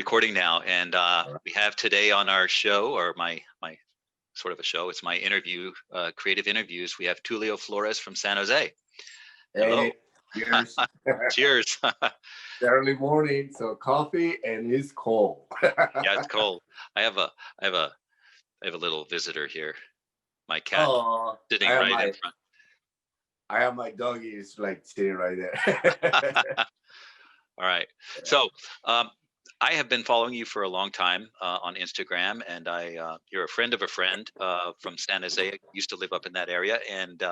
recording now, and we have today on our show, or my sort of a show. It's my interview, creative interviews. We have Tulio Flores from San Jose. Hello. Hey, cheers. Cheers. Early morning, so coffee and it's cold. Yeah, it's cold. I have a I have a I have a little visitor here. My cat Oh, sitting right in front. I have my doggies like sitting right there. All right. So I have been following you for a long time on Instagram, and you're a friend of a friend from San Jose. I used to live up in that area, and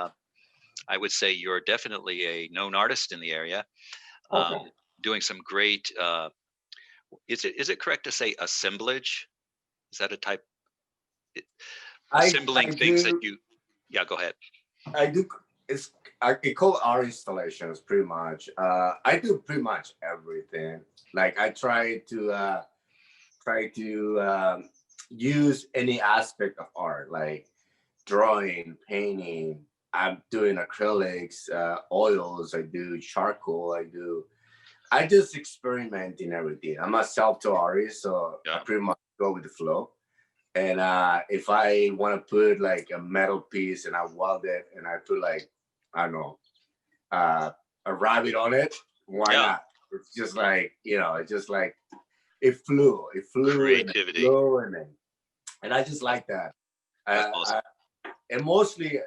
I would say you're definitely a known artist in the area, Okay. doing some great. Is it correct to say assemblage? Is that a type? I Assembling things that do you. Yeah, go ahead. I do it's I call art installations pretty much. I do pretty much everything. Like I try to use any aspect of art, like drawing, painting. I'm doing acrylics, oils. I do charcoal. I just experiment in everything. I'm a self-taught artist, so I Yeah. pretty much go with the flow. And if I want to put like a metal piece and I weld it and I put like, I don't know, uh, a rabbit on it, why Yeah. not? It's just like, it's just like it flew and it Creativity. flew and I just like that. That's Uh, awesome. I, and mostly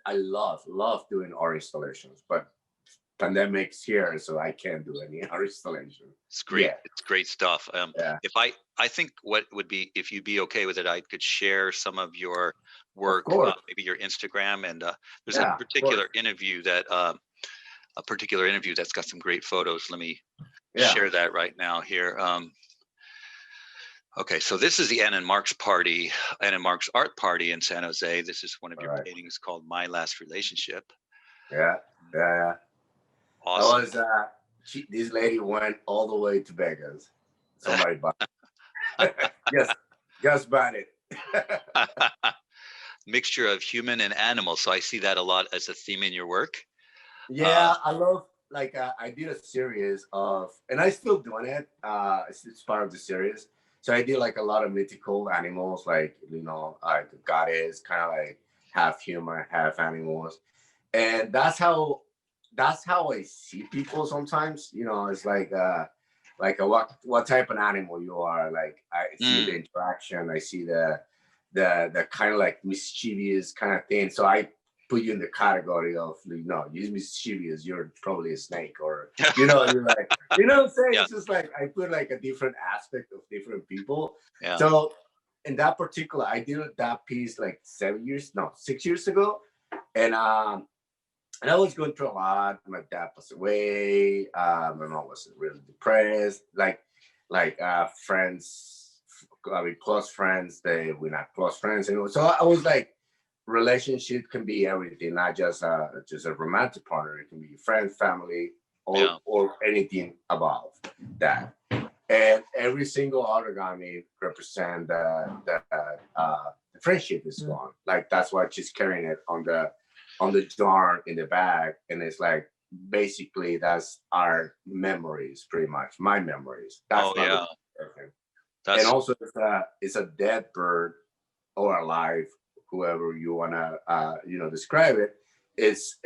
I love doing art installations, but pandemic's here, so I can't do any art installation. It's great. Yeah, It's great stuff. yeah, If I think what would be, if you'd be okay with it, I could share some of your of work, course. maybe your Instagram, and there's Yeah, of course. a particular interview that's got some great photos. Let me Yeah. share that right now here. Okay, so this is the Anna and Mark's art party in San Jose. This is one of All your right. paintings called My Last Relationship. Yeah, yeah, yeah. I Awesome. was this lady went all the way to Vegas. Somebody bought yes, just bought it. Mixture of human and animal. So I see that a lot as a theme in your work. Uh, Yeah, I love like I did a series of and I still doing it. It's part of the series. So I did like a lot of mythical animals, like like a goddess, kind of like half human, half animals. And that's how I see people sometimes. It's like what type of animal you are. Like I see the mm, interaction, I see the kind of like mischievous kind of thing. So I put you in the category of you're mischievous, you're probably a snake, or you're like what I'm saying. yeah, It's just like I put like a different aspect of different people. yeah. So in that particular, I did that piece like 7 years, no, 6 years ago, and I was going through a lot. My dad passed away. My mom was really depressed. Like friends, I mean, close friends. We're not close friends anymore. So I was like, relationship can be everything, not just a romantic partner. It can be friends, family, or Yeah. anything above that. And every single origami represent the friendship is gone. Like that's why she's carrying it on the jar in the bag, and it's like basically that's our memories, pretty much my memories. Oh, That's my yeah. representation. And That's also it's a dead bird or alive, whoever you wanna describe it. It's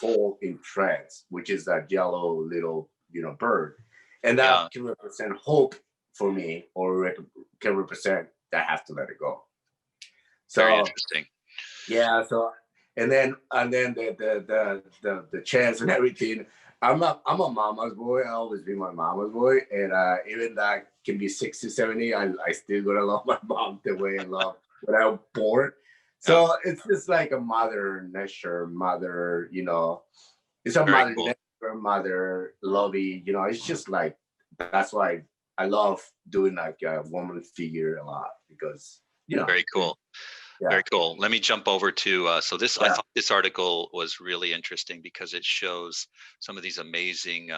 full in threads, which is that yellow little bird, and yeah. that can represent hope for me, or can represent that I have to let it go. Very So interesting. yeah, so and then the chance and everything. I'm a mama's boy. I always be my mama's boy, and even that can be 60, 70. I still gonna love my mom the way I love when I was born. Yeah. So it's just like a mother nature, mother. It's a Very mother cool. nature, mother lovey. It's just like that's why I love doing like a woman figure a lot because Very cool. yeah, Very cool. Let me jump over to so this. I yeah, thought this article was really interesting because it shows some of these amazing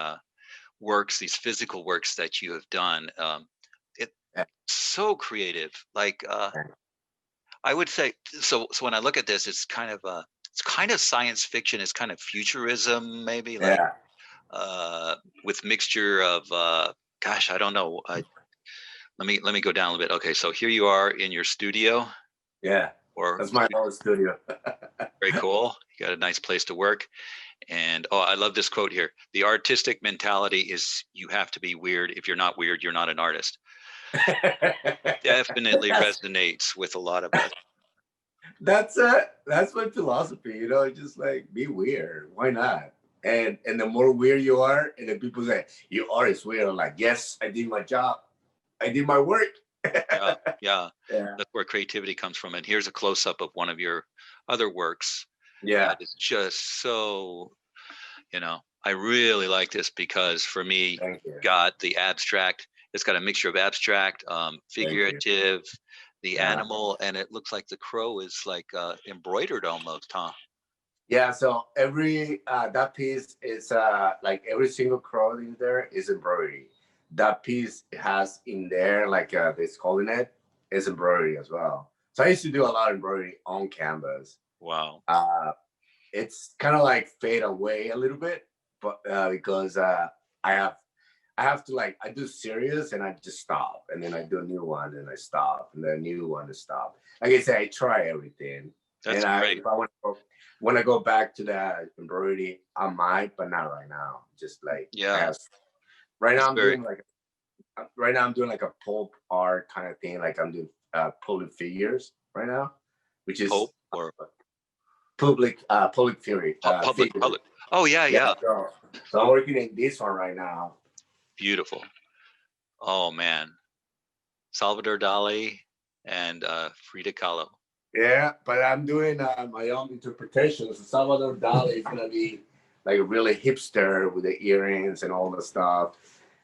works, these physical works that you have done. It's yeah, so creative. Like I would say, so when I look at this, it's kind of science fiction. It's kind of futurism, maybe like yeah. with mixture of gosh, I don't know. Let me go down a little bit. Okay, so here you are in your studio, Yeah, or that's my own studio. very cool. You got a nice place to work. And oh, I love this quote here. The artistic mentality is you have to be weird. If you're not weird, you're not an artist. Definitely that's resonates with a lot of us. that's my philosophy. Just like be weird. Why not? And the more weird you are, and then people say you are is weird. I'm like, yes, I did my job. I did my work. Yeah, yeah. Yeah, That's where creativity comes from. And here's a close up of one of your other works yeah. that is just so, I really like this because for me, Thank you, got the abstract. It's got a mixture of abstract, thank you. figurative, the Yeah. animal, and it looks like the crow is like embroidered almost, huh? Yeah, so every that piece is like every single crow in there is embroidery. That piece has in there like this calling it is embroidery as well. So I used to do a lot of embroidery on canvas. Wow. Uh, it's kind of like fade away a little bit, but because I have I have to like I do serious and I just stop and then I do a new one and I stop and then a new one to stop. Like I say, I try everything. That's And great. if I want to go back to that embroidery, I might, but not right now. Just like I Yeah, have right now, it's I'm very doing like a pulp art kind of thing. Like I'm doing pulling figures right now, which is Pope or public theory figures. public. Oh yeah, Yeah, yeah. so I'm working in this one right now. Beautiful. Oh man, Salvador Dali and Frida Kahlo. Yeah, but I'm doing my own interpretations. Salvador Dali is gonna be like a really hipster with the earrings and all the stuff,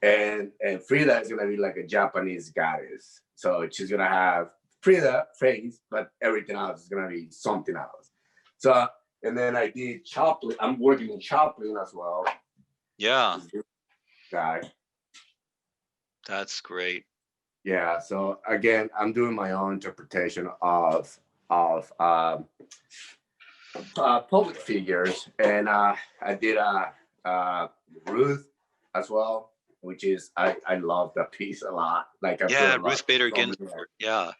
and Frida is gonna be like a Japanese goddess. So she's gonna have Frida face, but everything else is gonna be something else. So and then I did Chaplin. I'm working in Chaplin as well. Yeah, This guy. that's great. Yeah. So again, I'm doing my own interpretation of public figures, and I did Ruth as well, which is I love that piece a lot. Like I put Yeah, a lot Ruth Bader so many. Ginsburg. Yeah,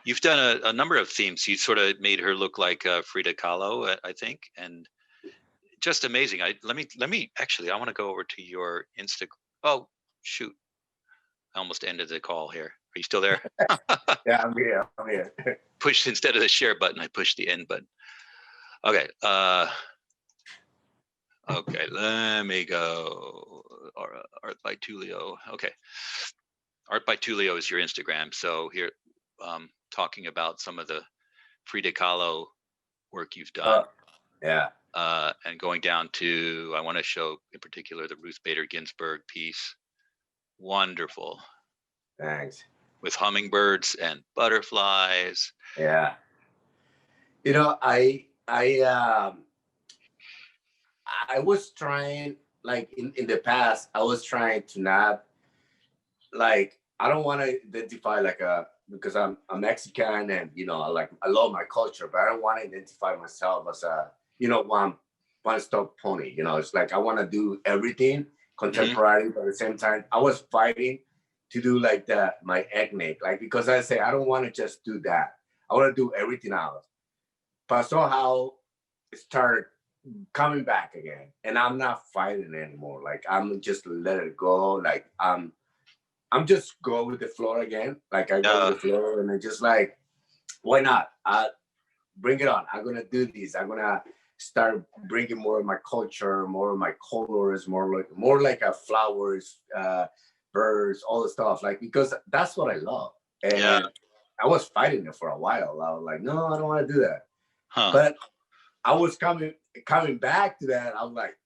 you've done a number of themes. You sort of made her look like Frida Kahlo, I think, and just amazing. Let me actually. I want to go over to your Insta. Oh shoot! I almost ended the call here. Are you still there? Yeah, I'm here. I'm here. Pushed instead of the share button, I pushed the end button. Okay. Okay. Let me go. Art by Tulio. Okay. Art by Tulio is your Instagram. So here, talking about some of the Frida Kahlo work you've uh, done, yeah. and going down to, I want to show in particular the Ruth Bader Ginsburg piece. Wonderful, Thanks. with hummingbirds and butterflies. Yeah. I was trying like in the past. I was trying to not like I don't want to identify like a because I'm Mexican and I love my culture, but I don't want to identify myself as a one stop pony. It's like I want to do everything Hmm. contemporary, but at the same time, I was fighting to do like my ethnic, like because I say I don't want to just do that. I want to do everything else. But somehow it started coming back again, and I'm not fighting anymore. Like I'm just let it go. Like I'm just go with the flow again. Like I go with Yeah, the flow, and I just like, why not? Bring it on. I'm gonna do this. I'm gonna start bringing more of my culture, more of my colors, more like flowers, birds, all the stuff. Like because that's what I love, yeah, and I was fighting it for a while. I was like, no, I don't want to do that. huh, But I was coming back to that. I was like,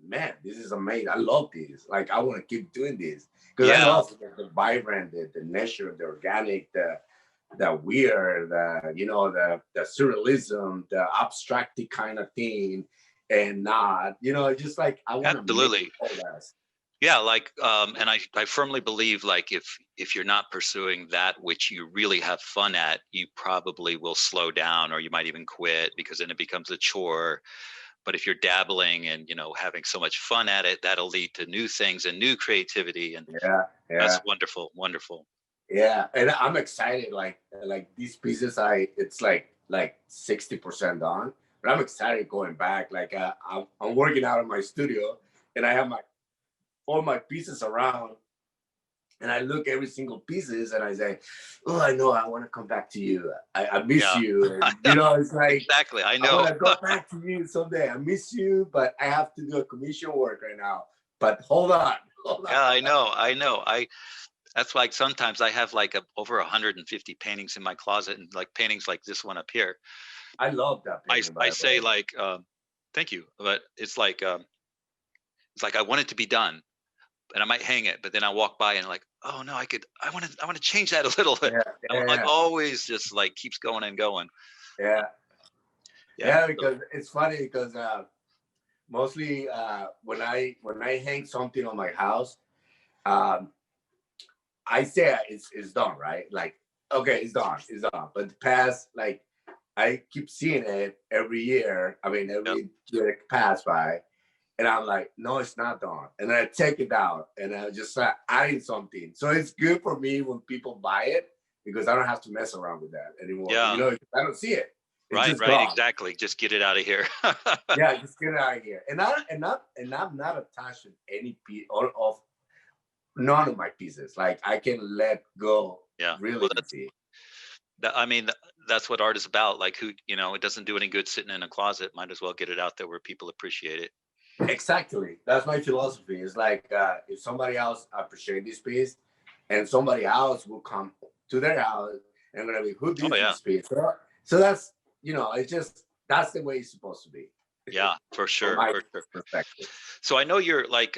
man, this is amazing. I love this. Like I want to keep doing this because I yeah. love the vibrant, the nature, the organic, the weird, the surrealism, the abstracty kind of thing, and not, just like I want to make Absolutely. all that. Yeah, like, and I firmly believe like if you're not pursuing that which you really have fun at, you probably will slow down or you might even quit because then it becomes a chore. but if you're dabbling and, having so much fun at it, that'll lead to new things and new creativity. And Yeah, that's yeah, wonderful. Wonderful. yeah. And I'm excited. Like these pieces, it's like 60% done. But I'm excited going back. Like I'm working out in my studio, and I have my all my pieces around, and I look every single pieces, and I say, "Oh, I know. I want to come back to you. I miss Yeah. you." I And know. it's like Exactly. I I know. want to go back to you someday. I miss you, but I have to do a commission work right now. But hold on, hold on. Yeah, I know. I know. That's like sometimes I have like over 150 paintings in my closet, and like paintings like this one up here. I love that I painting, I by the say way. like, thank you, but it's like I want it to be done, and I might hang it, but then I walk by and like, oh no, I want to change that a little bit. Yeah, I'm like yeah, always just like keeps going and going. yeah, Yeah. yeah. So, Because it's funny because mostly when I hang something on my house, um, I say it's done, right? Like, okay, it's done. But the past, like, I keep seeing it every year. I mean, yep. every year it pass by, and I'm like, no, it's not done. And then I take it out, and I just start adding something. So it's good for me when people buy it because I don't have to mess around with that anymore. Yeah. I don't see it. It's Right. just Right. gone. Exactly. Just get it out of here. Yeah, just get it out of here. And I'm not attached to any piece or of none of my pieces. Like I can let go Yeah. really Well, easy. I mean, that's what art is about. Like, it doesn't do any good sitting in a closet. Might as well get it out there where people appreciate it. Exactly. That's my philosophy. It's like if somebody else appreciate this piece, and somebody else will come to their house and gonna be, who Oh did yeah. this piece? So that's it's just that's the way it's supposed to be, Yeah, for from sure. my For sure. perspective. So I know you're like,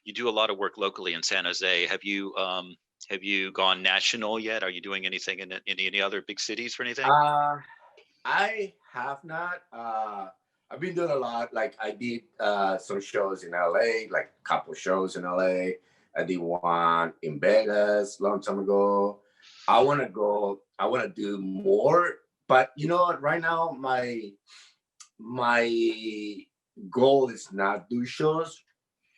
you do a lot of work locally in San Jose. Have you gone national yet? Are you doing anything in any other big cities or anything? Uh, I have not. I've been doing a lot. Like I did some shows in LA, like a couple shows in LA. I did one in Vegas long time ago. I want to go. I want to do more. But you know what? Right now, my goal is not do shows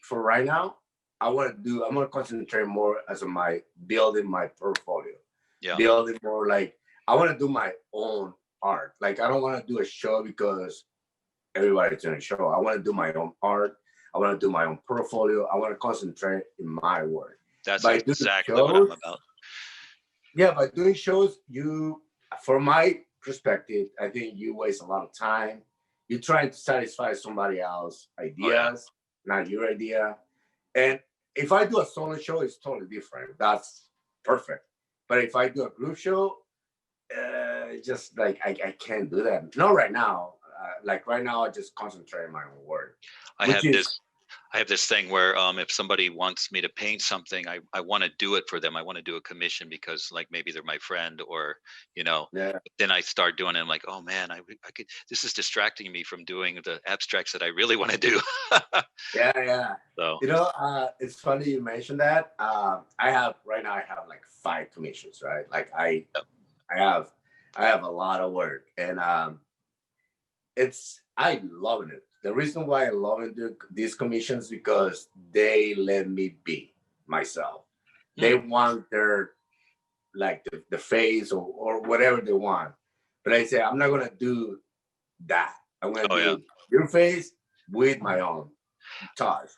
for right now. I'm gonna concentrate more as on my building my portfolio, Yeah. building more like I want to do my own art. Like I don't want to do a show because everybody's doing a show. I want to do my own art. I want to do my own portfolio. I want to concentrate in my work. That's By doing exactly what I'm shows, about. yeah, by doing shows, from my perspective, I think you waste a lot of time. You're trying to satisfy somebody else's Oh yeah. ideas, not your idea. And if I do a solo show, it's totally different. That's perfect. But if I do a group show, just like I can't do that. Not right now. Like right now, I just concentrate on my own work, I which have is this I have this thing where, if somebody wants me to paint something, I want to do it for them. I want to do a commission because like maybe they're my friend, or yeah, then I start doing it. I'm like, oh man, I could, this is distracting me from doing the abstracts that I really want to do. yeah, yeah. So It's funny you mentioned that. I have right now. I have like 5 commissions, right? Like yep. I have, I have a lot of work, and I love it. The reason why I love these commissions because they let me be myself. They Hmm. want their like the face or whatever they want. But I say I'm not gonna do that. I'm gonna Oh yeah. do your face with my own touch.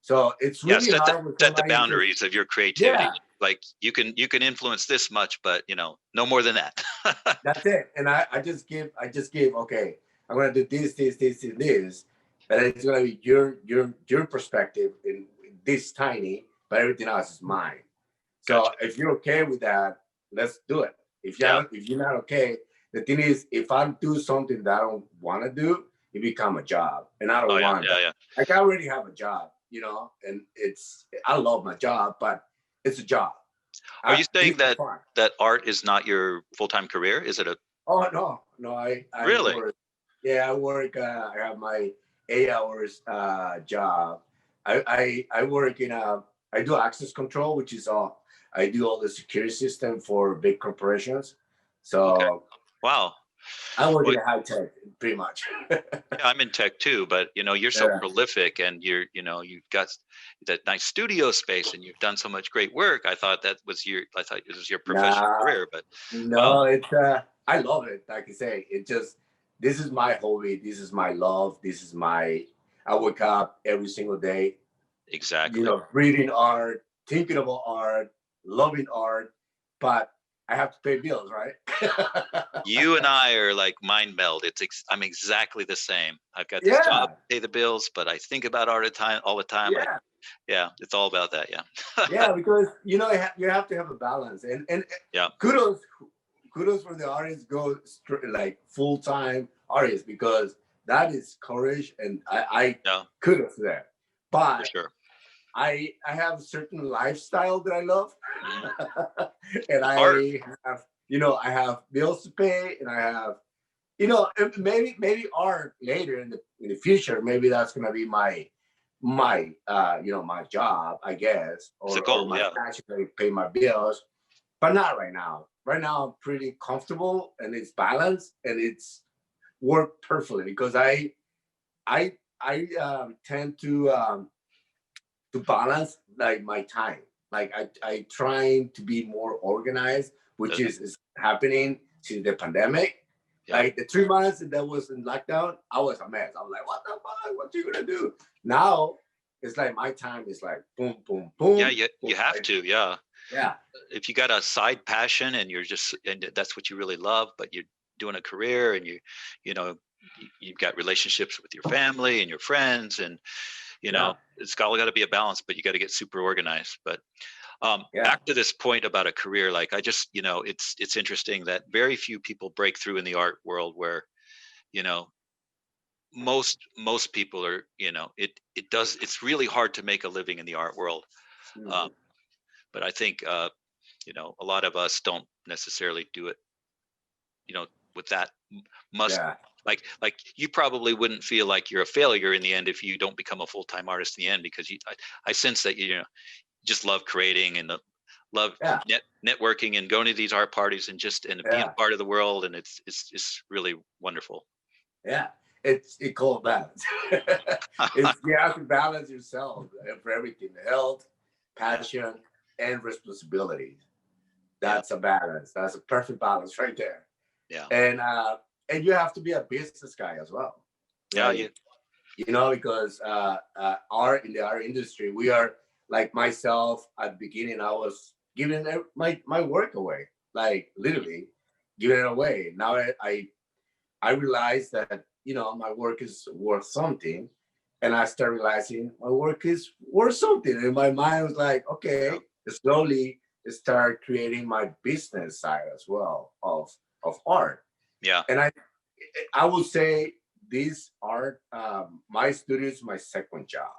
So it's Yeah, really hard when set the somebody just boundaries of your creativity. yeah, Like you can influence this much, but no more than that. that's it. And I just give okay, I'm gonna do this, and this, but it's gonna be your perspective in this tiny, but everything else is mine. So Gotcha. if you're okay with that, let's do it. Yeah. If you're not okay, the thing is, if I do something that I don't want to do, it become a job, and I Oh don't yeah. want Yeah. that. Yeah. Like I already have a job, and I love my job, but it's a job. Are you This saying is that fun. art is not your full-time career? Is it a Oh no, no, I really? work. Yeah, I work. I have my 8 hours job. I work in a. I do access control, which is all. I do all the security system for big corporations. Okay. So Wow. I work in Well, a high tech, pretty much. yeah, I'm in tech too, but you're so Yeah. prolific, and you've got that nice studio space, and you've done so much great work. I thought it was your professional Nah, career, but no, well, it's I love it. Like I say, it just this is my hobby. This is my love. This is my. I wake up every single day, exactly. reading art, thinking about art, loving art, but I have to pay bills, right? You and I are like mind meld. I'm exactly the same. I've got this job Yeah, to pay the bills, but I think about art at time all the time. yeah, Yeah, it's all about that. Yeah. yeah. Because you have to have a balance, and Yeah. kudos kudos for the artists go like full time artists because that is courage, and I Yeah, kudos to that. for But sure. I have a certain lifestyle that I love, Hmm. and It's hard. I have I have bills to pay, and I have and maybe art later in the future. Maybe that's gonna be my job, I guess, It's a or goal. my Yeah. passion to pay my bills, but not right now. Right now, I'm pretty comfortable and it's balanced and it's worked perfectly because I tend to balance like my time. Like I trying to be more organized, which Uh, is happening since the pandemic. yeah. Like the 3 months that was in lockdown, I was a mess. I was like, what the fuck? What you gonna do? Now it's like my time is like boom, boom, Yeah. boom, You boom. have Like, to. Yeah. yeah, If you got a side passion and that's what you really love, but you're doing a career, and you know, you've got relationships with your family and your friends, and yeah, it's got to be a balance, but you got to get super organized. But yeah. back to this point about a career, like I just, it's interesting that very few people break through in the art world where, you know, most people are, it's really hard to make a living in the art world. Um, Mhm. but I think, a lot of us don't necessarily do it, with that must, Yeah, like you probably wouldn't feel like you're a failure in the end if you don't become a full-time artist in the end, because I sense that just love creating, and love yeah, networking and going to these art parties, and being yeah, a part of the world, and it's really wonderful. yeah. It called balance. It's you have to balance yourself for everything: health, Yeah, passion, and responsibility. yeah, That's a balance. That's a perfect balance right there. yeah, And and you have to be a business guy as well. yeah, yeah, Like because art in the art industry, we are like myself at the beginning. I was giving my work away, like literally giving it away. Now I realized that my work is worth something, and I start realizing my work is worth something. And my mind was like, yeah, okay, slowly start creating my business side as well of art. yeah, And I would say this art, my studio is my second job,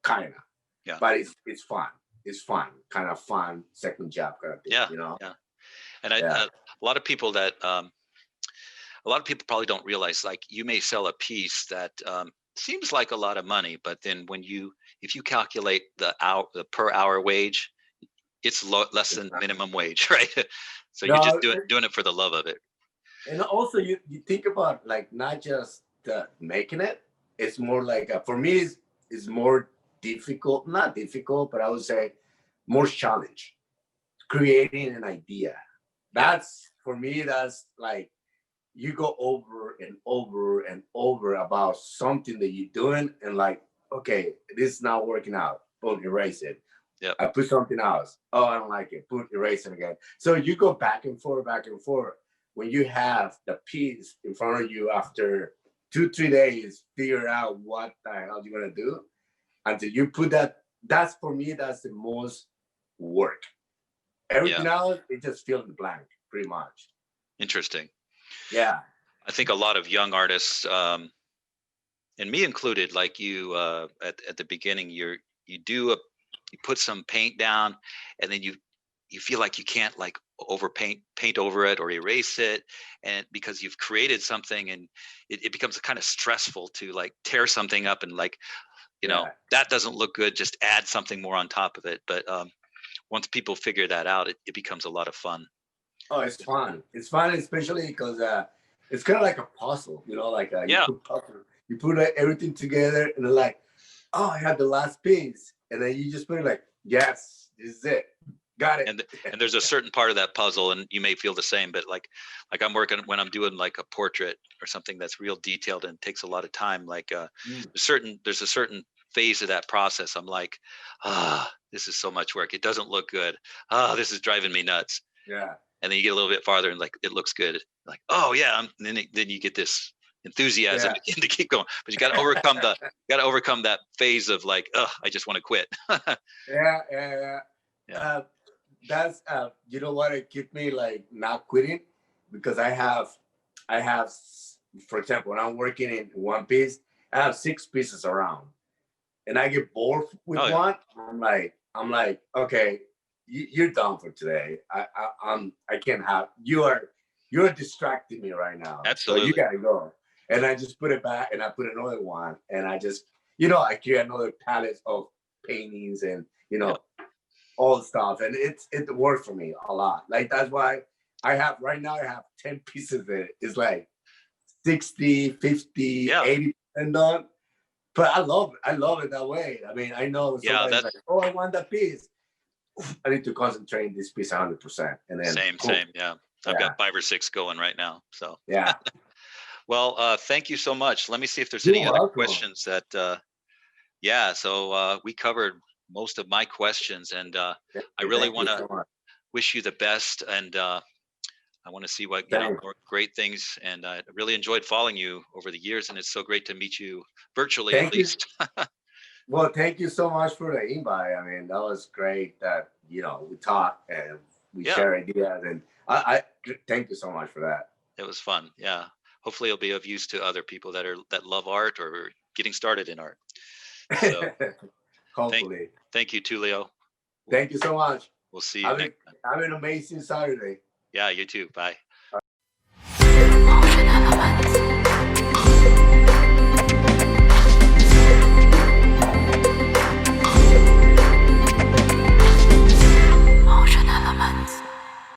kind of, yeah, but it's fun. It's fun, kind of fun second job kind of thing, yeah, yeah. And Yeah, a lot of people that a lot of people probably don't realize, like, you may sell a piece that seems like a lot of money, but then if you calculate the per hour wage, it's less than minimum wage, right? So you're just no, doing it for the love of it. and also you think about like not just making it. It's more like for me is more difficult, not difficult, but I would say more challenge creating an idea. Yeah, That's for me. That's like you go over and over and over about something that you're doing, and like, okay, this is not working out. Boom, erase it. yep, I put something else. Oh, I don't like it. Put erase it again. So you go back and forth, back and forth. When you have the piece in front of you after 2, 3 days, figure out what the hell you're gonna do until you put that. That's for me. That's the most work. yeah. Everything else, it just fill in the blank, pretty much. Interesting. Yeah, I think a lot of young artists, and me included, like you, at the beginning, you put some paint down, and then you feel like you can't, like, paint over it or erase it, and because you've created something, and it becomes kind of stressful to, like, tear something up, and, like, yeah. that doesn't look good, just add something more on top of it. But once people figure that out, it becomes a lot of fun. Oh, it's fun. It's fun, especially because it's kind of like a puzzle, you know, like Yeah. you put everything together, and then like, oh, I had the last piece, and then you just put it like, yes, this is it, got it. And there's a certain part of that puzzle, and you may feel the same, but like I'm working when I'm doing like a portrait or something that's real detailed and takes a lot of time. Like Mm, there's a certain phase of that process. I'm like, this is so much work. It doesn't look good. This is driving me nuts. yeah, And then you get a little bit farther, and like it looks good. Like, oh yeah, and then you get this enthusiasm yeah, again to keep going. But you got to overcome that phase of like, I just want to quit. yeah, yeah, yeah. Yeah. That's you know what, it keep me like not quitting, because I have, for example, when I'm working in one piece, I have 6 pieces around, and I get bored with Oh yeah. one. I'm like, okay, you're done for today. I can't have you're distracting me right now, so you Absolutely. gotta go. And I just put it back, and I put another one, and I just, I create another palette of paintings, and Yeah. all the stuff, and it worked for me a lot. Like, that's why I have right now, I have 10 pieces that is like 60, 50, Yeah. 80% done. But I love it that way. I mean, I know Yeah. somebody's like, oh, I want that piece. I need to concentrate in this piece 100%, and then cool. Same. Yeah. I've got Yeah, 5 or 6 going right now. So, yeah. well, thank you so much. Let me see if there's You're any other welcome. questions that, yeah. So we covered most of my questions, and Thank I you, really thank you want to so much. wish you the best. And I want to see what, Thanks. more great things. And I really enjoyed following you over the years, and it's so great to meet you virtually, at Thank you. least. Well, thank you so much for the invite. I mean, that was great that we talked and we Yeah, share ideas, and I thank you so much for that. it was fun. Yeah. Hopefully it'll be of use to other people that love art or getting started in art. So thank Hopefully. thank you, Tulio. We'll Thank you so much. we'll see you Have, next a, time. have an amazing Saturday. Yeah, you too. Bye.